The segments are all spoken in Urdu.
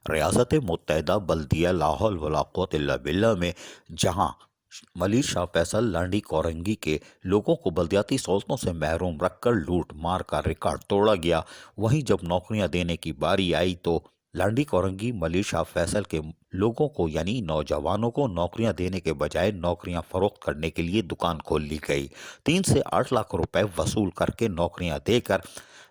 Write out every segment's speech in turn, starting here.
ریاست متحدہ بلدیہ لاہور ولا قوت الا باللہ میں جہاں ملیر شاہ فیصل لانڈی کورنگی کے لوگوں کو بلدیاتی سہولتوں سے محروم رکھ کر لوٹ مار کا ریکارڈ توڑا گیا، وہیں جب نوکریاں دینے کی باری آئی تو لانڈی کورنگی ملیر شاہ فیصل کے لوگوں کو یعنی نوجوانوں کو نوکریاں دینے کے بجائے نوکریاں فروخت کرنے کے لیے دکان کھول لی گئی۔ 3 سے 8 لاکھ روپے وصول کر کے نوکریاں دے کر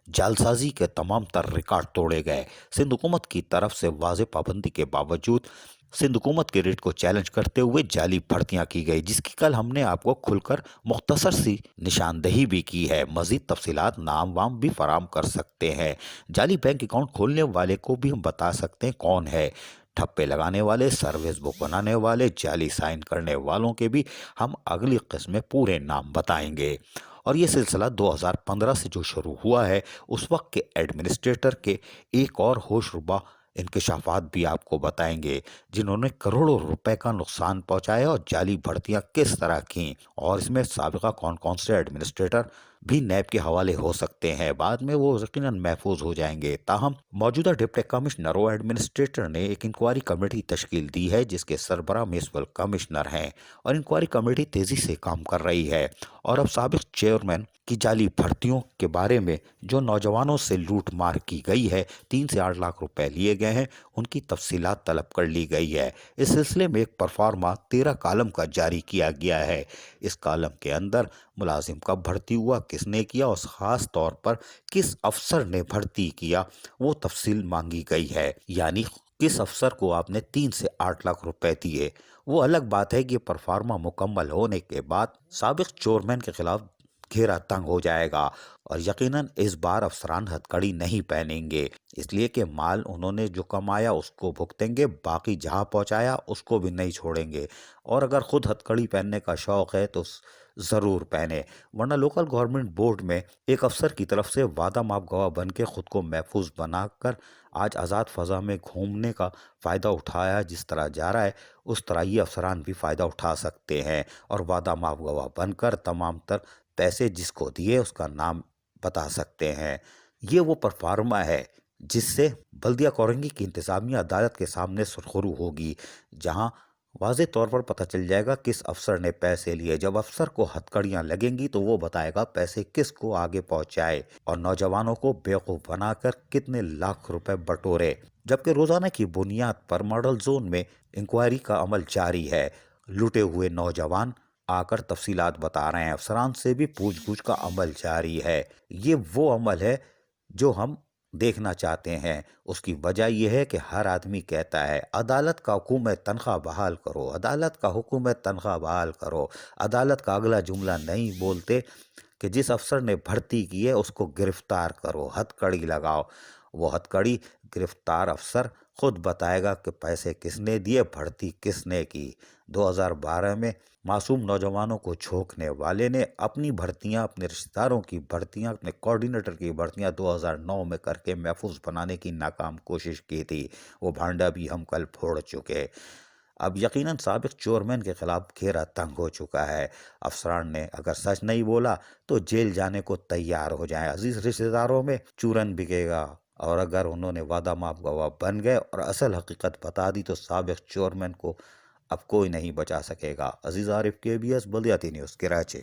جعلسازی کے تمام تر ریکارڈ توڑے گئے۔ سندھ حکومت کی طرف سے واضح پابندی کے باوجود سندھ حکومت کے ریٹ کو چیلنج کرتے ہوئے جعلی بھرتیاں کی گئی، جس کی کل ہم نے آپ کو کھل کر مختصر سی نشاندہی بھی کی ہے۔ مزید تفصیلات نام وام بھی فراہم کر سکتے ہیں۔ جعلی بینک اکاؤنٹ کھولنے والے کو بھی ہم بتا سکتے ہیں کون ہے۔ ٹھپے لگانے والے، سروس بک بنانے والے، جعلی سائن کرنے والوں کے بھی ہم اگلی قسم میں پورے نام بتائیں گے۔ اور یہ سلسلہ 2015 سے جو شروع ہوا ہے، اس وقت کے ایڈمنسٹریٹر کے ایک اور ہوش ربا انکشافات بھی آپ کو بتائیں گے، جنہوں نے کروڑوں روپے کا نقصان پہنچایا اور جعلی بھرتیاں کس طرح کیں، اور اس میں سابقہ کون سے ایڈمنسٹریٹر بھی نیب کے حوالے ہو سکتے ہیں، بعد میں وہ یقیناً محفوظ ہو جائیں گے۔ تاہم موجودہ ڈپٹی کمشنر اور ایڈمنسٹریٹر نے ایک انکوائری کمیٹی تشکیل دی ہے، جس کے سربراہ میونسپل کمشنر ہیں، اور انکوائری کمیٹی تیزی سے کام کر رہی ہے۔ اور اب سابق چیئرمین کی جعلی بھرتیوں کے بارے میں جو نوجوانوں سے لوٹ مار کی گئی ہے، 3 سے 8 لاکھ روپے لیے گئے ہیں، ان کی تفصیلات طلب کر لی گئی ہے۔ اس سلسلے میں ایک پرفارما 13 کالم کا جاری کیا گیا ہے۔ اس کالم کے اندر ملازم کب بھرتی ہوا، کس نے کیا، اور خاص طور پر کس افسر نے بھرتی کیا، وہ تفصیل مانگی گئی ہے، یعنی کس افسر کو آپ نے 3 سے 8 لاکھ روپے دیے۔ وہ الگ بات ہے کہ پرفارما مکمل ہونے کے بعد سابق چیئرمین کے خلاف گھیرا تنگ ہو جائے گا، اور یقیناً اس بار افسران ہتھکڑی نہیں پہنیں گے، اس لیے کہ مال انہوں نے جو کمایا اس کو بھگتیں گے، باقی جہاں پہنچایا اس کو بھی نہیں چھوڑیں گے۔ اور اگر خود ہتھکڑی پہننے کا شوق ہے تو ضرور پہنے، ورنہ لوکل گورنمنٹ بورڈ میں ایک افسر کی طرف سے وعدہ ماف گواہ بن کے خود کو محفوظ بنا کر آج آزاد فضا میں گھومنے کا فائدہ اٹھایا جس طرح جا رہا ہے، اس طرح یہ افسران بھی فائدہ اٹھا سکتے ہیں، اور وعدہ ماف گواہ بن کر تمام تر پیسے جس کو دیے اس کا نام بتا سکتے ہیں۔ یہ وہ پرفارما ہے جس سے بلدیہ کورنگی کی انتظامیہ عدالت کے سامنے سرخرو ہوگی، جہاں واضح طور پر پتہ چل جائے گا کس افسر نے پیسے لیے۔ جب افسر کو ہتھکڑیاں لگیں گی تو وہ بتائے گا پیسے کس کو آگے پہنچائے، اور نوجوانوں کو بیوقوف بنا کر کتنے لاکھ روپے بٹورے۔ جبکہ روزانہ کی بنیاد پر ماڈل زون میں انکوائری کا عمل جاری ہے۔ لوٹے ہوئے نوجوان آ کر تفصیلات بتا رہے ہیں، افسران سے بھی پوچھ گچھ کا عمل جاری ہے۔ یہ وہ عمل ہے جو ہم دیکھنا چاہتے ہیں۔ اس کی وجہ یہ ہے کہ ہر آدمی کہتا ہے عدالت کا حکم ہے تنخواہ بحال کرو، عدالت کا حکم ہے تنخواہ بحال کرو۔ عدالت کا اگلا جملہ نہیں بولتے کہ جس افسر نے بھرتی کی ہے اس کو گرفتار کرو، ہتھ کڑی لگاؤ۔ وہ ہتھ کڑی گرفتار افسر خود بتائے گا کہ پیسے کس نے دیے، بھرتی کس نے کی۔ 2012 میں معصوم نوجوانوں کو جھونکنے والے نے اپنی بھرتیاں، اپنے رشتہ داروں کی بھرتیاں، اپنے کوآرڈینیٹر کی بھرتیاں 2009 میں کر کے محفوظ بنانے کی ناکام کوشش کی تھی۔ وہ بھانڈا بھی ہم کل پھوڑ چکے۔ اب یقیناً سابق چیئرمین کے خلاف گھیرا تنگ ہو چکا ہے۔ افسران نے اگر سچ نہیں بولا تو جیل جانے کو تیار ہو جائیں۔ عزیز رشتہ داروں میں چورن بکے گا، اور اگر انہوں نے وعدہ ماف گواہ بن گئے اور اصل حقیقت بتا دی تو سابق چیئرمین کو اب کوئی نہیں بچا سکے گا۔ عزیز عارف، KBS بلدیاتی نیوز، کراچی۔